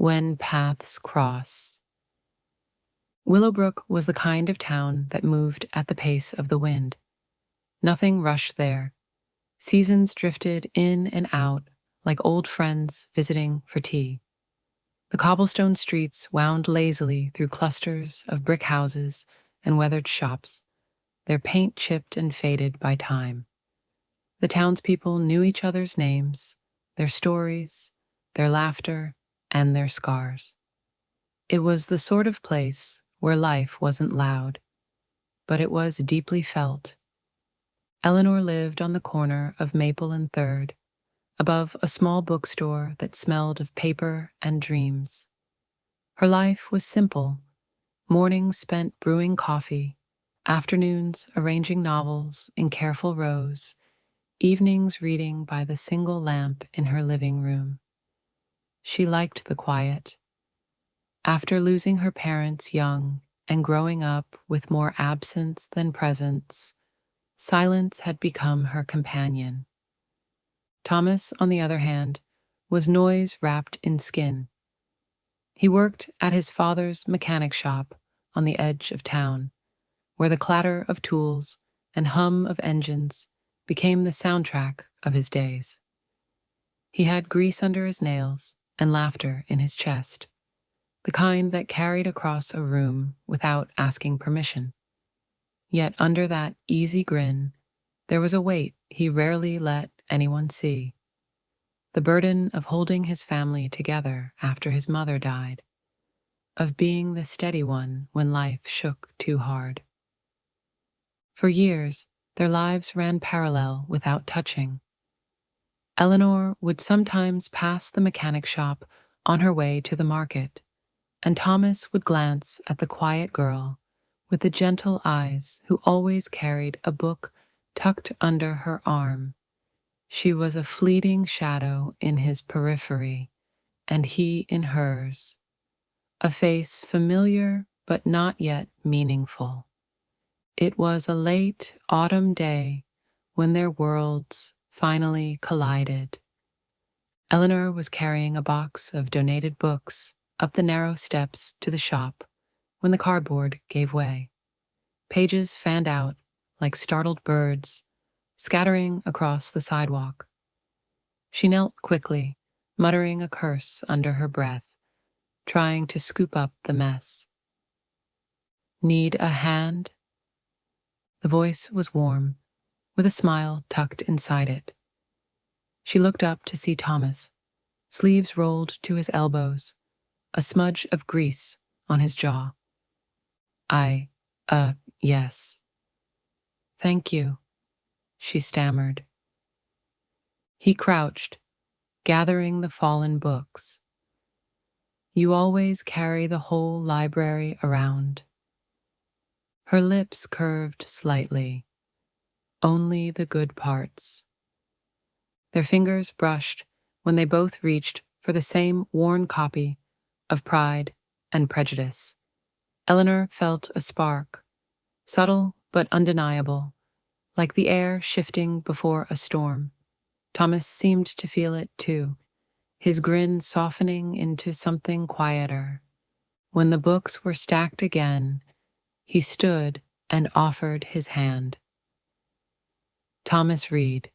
When paths cross. Willowbrook was the kind of town that moved at the pace of the wind. Nothing rushed there. Seasons drifted in and out like old friends visiting for tea. The cobblestone streets wound lazily through clusters of brick houses and weathered shops, their paint chipped and faded by time. The townspeople knew each other's names, their stories, their laughter, and their scars. It was the sort of place where life wasn't loud, but it was deeply felt. Eleanor lived on the corner of Maple and Third, above a small bookstore that smelled of paper and dreams. Her life was simple, mornings spent brewing coffee, afternoons arranging novels in careful rows, evenings reading by the single lamp in her living room. She liked the quiet. After losing her parents young and growing up with more absence than presence, silence had become her companion. Thomas, on the other hand, was noise wrapped in skin. He worked at his father's mechanic shop on the edge of town, where the clatter of tools and hum of engines became the soundtrack of his days. He had grease under his nails and laughter in his chest, the kind that carried across a room without asking permission. Yet under that easy grin, there was a weight he rarely let anyone see. The burden of holding his family together after his mother died, of being the steady one when life shook too hard. For years, their lives ran parallel without touching. Eleanor would sometimes pass the mechanic shop on her way to the market, and Thomas would glance at the quiet girl with the gentle eyes who always carried a book tucked under her arm. She was a fleeting shadow in his periphery, and he in hers, a face familiar but not yet meaningful. It was a late autumn day when their worlds finally collided. Eleanor was carrying a box of donated books up the narrow steps to the shop when the cardboard gave way. Pages fanned out like startled birds, scattering across the sidewalk. She knelt quickly, muttering a curse under her breath, trying to scoop up the mess. "Need a hand?" The voice was warm, with a smile tucked inside it. She looked up to see Thomas, sleeves rolled to his elbows, a smudge of grease on his jaw. Yes. "Thank you," she stammered. He crouched, gathering the fallen books. "You always carry the whole library around." Her lips curved slightly, only the good parts. Their fingers brushed when they both reached for the same worn copy of Pride and Prejudice. Eleanor felt a spark, subtle but undeniable, like the air shifting before a storm. Thomas seemed to feel it too, his grin softening into something quieter. When the books were stacked again, he stood and offered his hand. "Thomas Reed."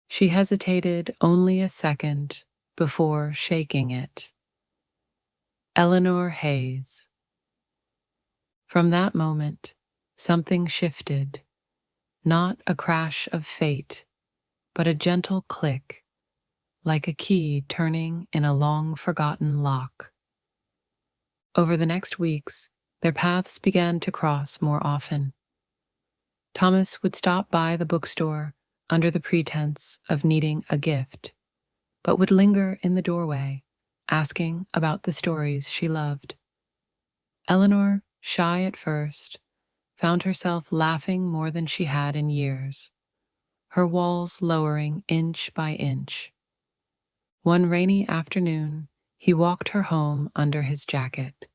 She hesitated only a second before shaking it. "Eleanor Hayes." From that moment, something shifted, not a crash of fate, but a gentle click, like a key turning in a long-forgotten lock. Over the next weeks, their paths began to cross more often. Thomas would stop by the bookstore under the pretense of needing a gift, but would linger in the doorway, asking about the stories she loved. Eleanor, shy at first, found herself laughing more than she had in years, her walls lowering inch by inch. One rainy afternoon, he walked her home under his jacket.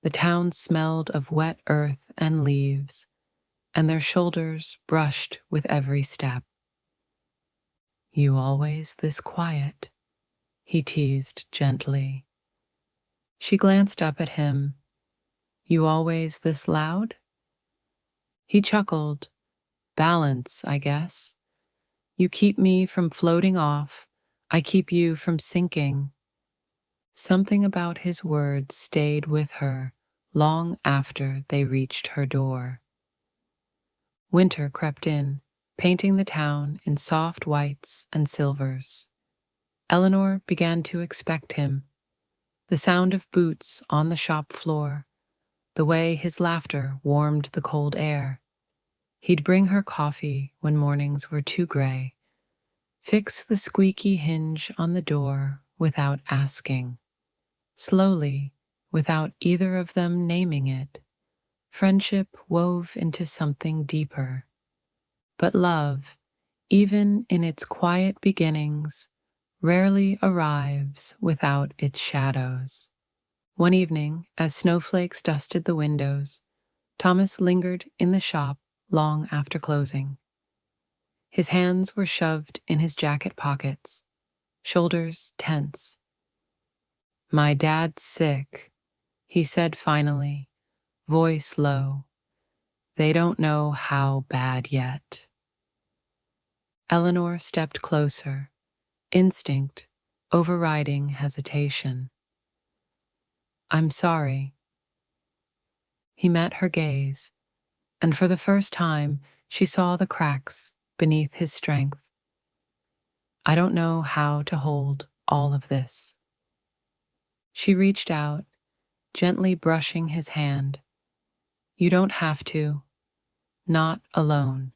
The town smelled of wet earth and leaves, and their shoulders brushed with every step. "You always this quiet?" he teased gently. She glanced up at him. You always this loud? He chuckled. Balance, I guess. You keep me from floating off. I keep you from sinking. Something about his words stayed with her long after they reached her door. Winter crept in, painting the town in soft whites and silvers. Eleanor began to expect him. The sound of boots on the shop floor, the way his laughter warmed the cold air. He'd bring her coffee when mornings were too gray, fix the squeaky hinge on the door without asking. Slowly, without either of them naming it, friendship wove into something deeper. But love, even in its quiet beginnings, rarely arrives without its shadows. One evening, as snowflakes dusted the windows, Thomas lingered in the shop long after closing. His hands were shoved in his jacket pockets, shoulders tense. My dad's sick, he said finally, voice low. They don't know how bad yet. Eleanor stepped closer, instinct overriding hesitation. I'm sorry. He met her gaze, and for the first time she saw the cracks beneath his strength. I don't know how to hold all of this. She reached out, gently brushing his hand. You don't have to. Not alone.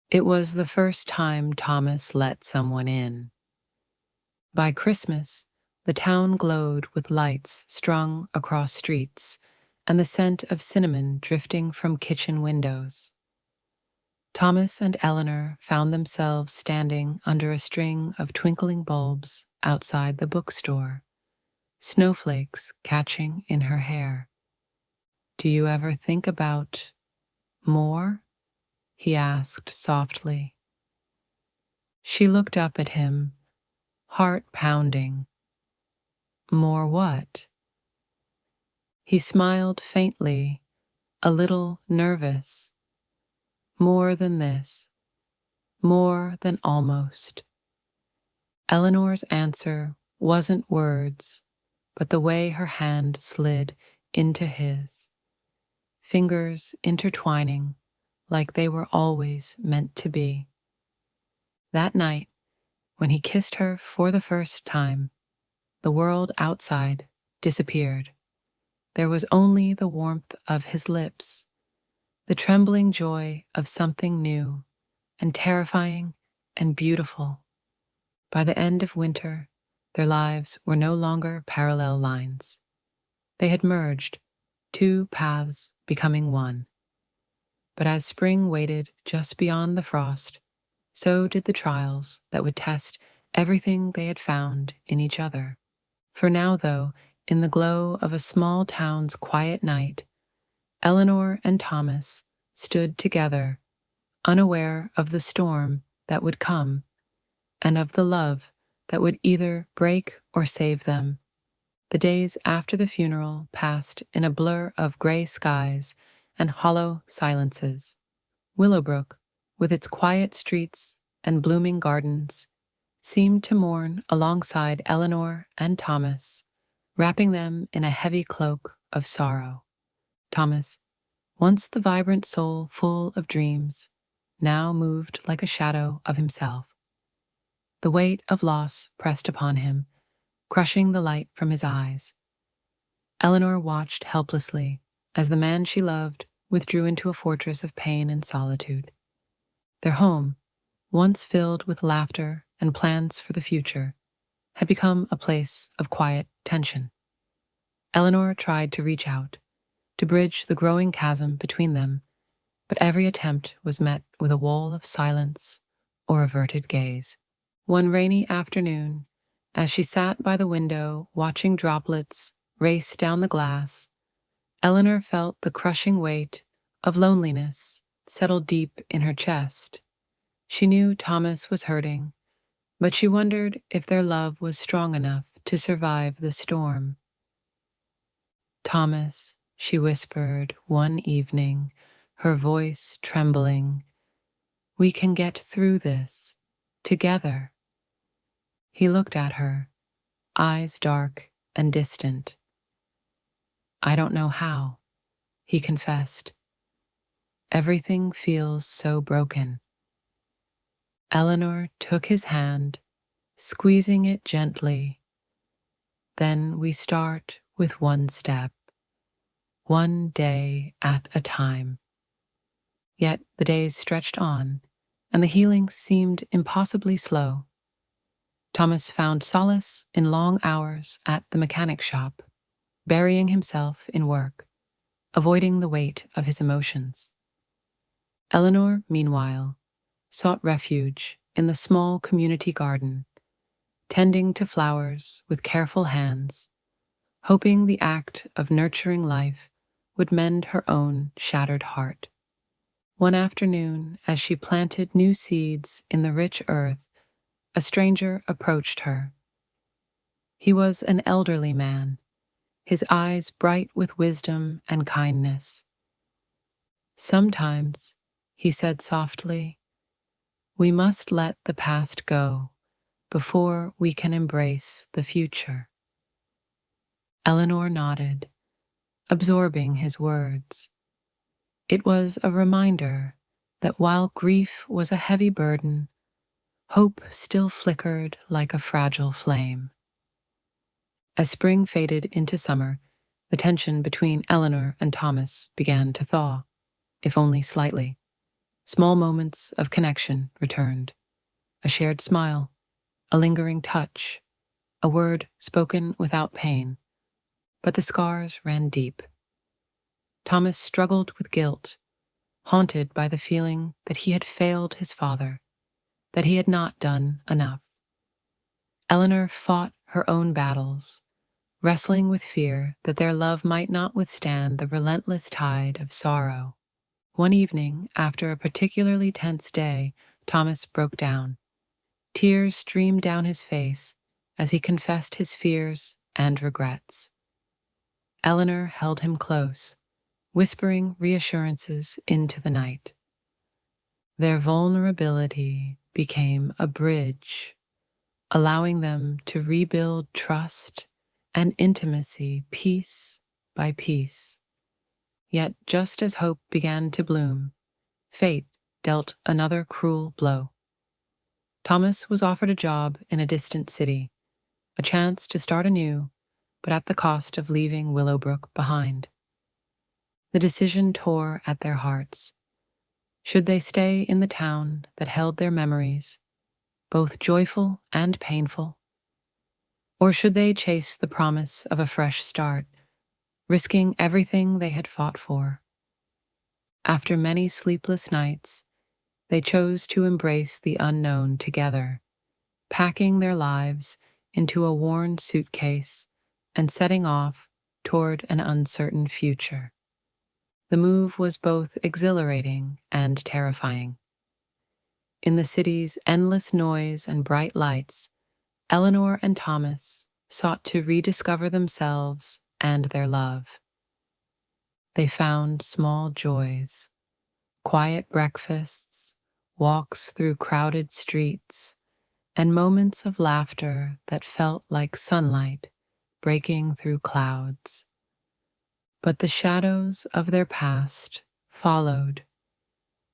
It was the first time Thomas let someone in. By Christmas, the town glowed with lights strung across streets and the scent of cinnamon drifting from kitchen windows. Thomas and Eleanor found themselves standing under a string of twinkling bulbs outside the bookstore, snowflakes catching in her hair. Do you ever think about more? He asked softly. She looked up at him, heart pounding. More what? He smiled faintly, a little nervous. More than this. More than almost. Eleanor's answer wasn't words, but the way her hand slid into his, fingers intertwining like they were always meant to be. That night, when he kissed her for the first time, the world outside disappeared. There was only the warmth of his lips, the trembling joy of something new and terrifying and beautiful. By the end of winter, their lives were no longer parallel lines. They had merged, two paths becoming one. But as spring waited just beyond the frost, so did the trials that would test everything they had found in each other. For now, though, in the glow of a small town's quiet night, Eleanor and Thomas stood together, unaware of the storm that would come and of the love that would either break or save them. The days after the funeral passed in a blur of gray skies and hollow silences. Willowbrook, with its quiet streets and blooming gardens, seemed to mourn alongside Eleanor and Thomas, wrapping them in a heavy cloak of sorrow. Thomas, once the vibrant soul full of dreams, now moved like a shadow of himself. The weight of loss pressed upon him, crushing the light from his eyes. Eleanor watched helplessly as the man she loved withdrew into a fortress of pain and solitude. Their home, once filled with laughter and plans for the future, had become a place of quiet tension. Eleanor tried to reach out, to bridge the growing chasm between them, but every attempt was met with a wall of silence or averted gaze. One rainy afternoon, as she sat by the window watching droplets race down the glass, Eleanor felt the crushing weight of loneliness settle deep in her chest. She knew Thomas was hurting, but she wondered if their love was strong enough to survive the storm. "Thomas," she whispered one evening, her voice trembling, "we can get through this, together." He looked at her, eyes dark and distant. "I don't know how," he confessed. "Everything feels so broken." Eleanor took his hand, squeezing it gently. "Then we start with one step, one day at a time." Yet the days stretched on, and the healing seemed impossibly slow. Thomas found solace in long hours at the mechanic shop, burying himself in work, avoiding the weight of his emotions. Eleanor, meanwhile, sought refuge in the small community garden, tending to flowers with careful hands, hoping the act of nurturing life would mend her own shattered heart. One afternoon, as she planted new seeds in the rich earth, a stranger approached her. He was an elderly man, his eyes bright with wisdom and kindness. "Sometimes," he said softly, "we must let the past go before we can embrace the future." Eleanor nodded, absorbing his words. It was a reminder that while grief was a heavy burden, hope still flickered like a fragile flame. As spring faded into summer, the tension between Eleanor and Thomas began to thaw, if only slightly. Small moments of connection returned. A shared smile, a lingering touch, a word spoken without pain. But the scars ran deep. Thomas struggled with guilt, haunted by the feeling that he had failed his father, that he had not done enough. Eleanor fought her own battles, wrestling with fear that their love might not withstand the relentless tide of sorrow. One evening, after a particularly tense day, Thomas broke down. Tears streamed down his face as he confessed his fears and regrets. Eleanor held him close, whispering reassurances into the night. Their vulnerability became a bridge, allowing them to rebuild trust and intimacy piece by piece. Yet just as hope began to bloom, fate dealt another cruel blow. Thomas was offered a job in a distant city, a chance to start anew, but at the cost of leaving Willowbrook behind. The decision tore at their hearts. Should they stay in the town that held their memories, both joyful and painful? Or should they chase the promise of a fresh start, risking everything they had fought for? After many sleepless nights, they chose to embrace the unknown together, packing their lives into a worn suitcase and setting off toward an uncertain future. The move was both exhilarating and terrifying. In the city's endless noise and bright lights, Eleanor and Thomas sought to rediscover themselves and their love. They found small joys, quiet breakfasts, walks through crowded streets, and moments of laughter that felt like sunlight breaking through clouds. But the shadows of their past followed,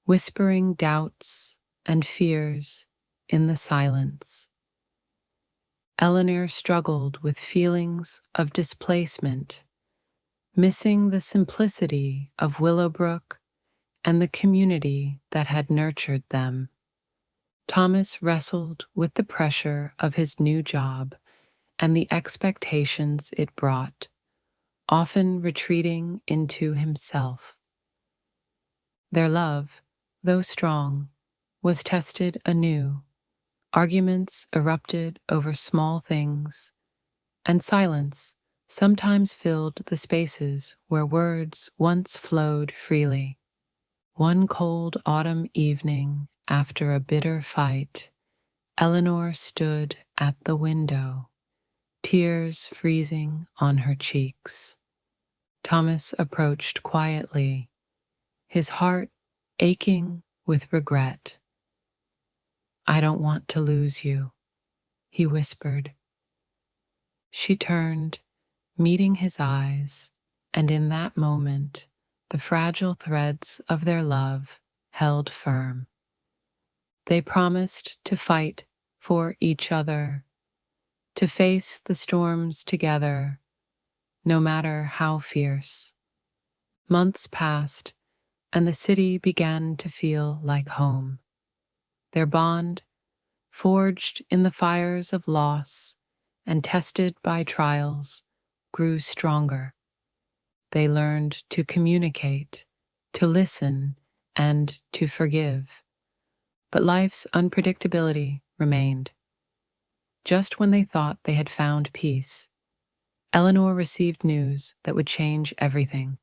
whispering doubts and fears in the silence. Eleanor struggled with feelings of displacement, missing the simplicity of Willowbrook and the community that had nurtured them. Thomas wrestled with the pressure of his new job and the expectations it brought, often retreating into himself. Their love, though strong, was tested anew. Arguments erupted over small things, and silence sometimes filled the spaces where words once flowed freely. One cold autumn evening, after a bitter fight, Eleanor stood at the window, tears freezing on her cheeks. Thomas approached quietly, his heart aching with regret. "I don't want to lose you," he whispered. She turned, meeting his eyes, and in that moment, the fragile threads of their love held firm. They promised to fight for each other, to face the storms together, no matter how fierce. Months passed, and the city began to feel like home. Their bond, forged in the fires of loss and tested by trials, grew stronger. They learned to communicate, to listen, and to forgive. But life's unpredictability remained. Just when they thought they had found peace, Eleanor received news that would change everything.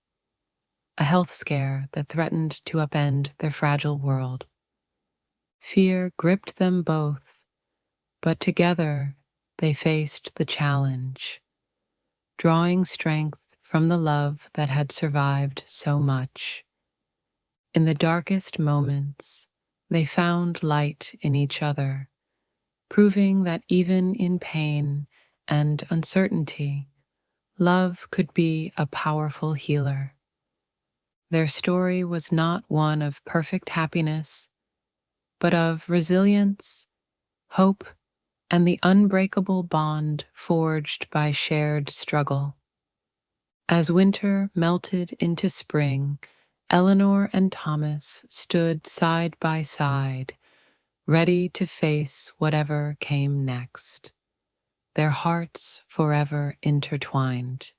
A health scare that threatened to upend their fragile world. Fear gripped them both, but together they faced the challenge, drawing strength from the love that had survived so much. In the darkest moments, they found light in each other, proving that even in pain and uncertainty, love could be a powerful healer. Their story was not one of perfect happiness, but of resilience, hope, and the unbreakable bond forged by shared struggle. As winter melted into spring, Eleanor and Thomas stood side by side, ready to face whatever came next, their hearts forever intertwined.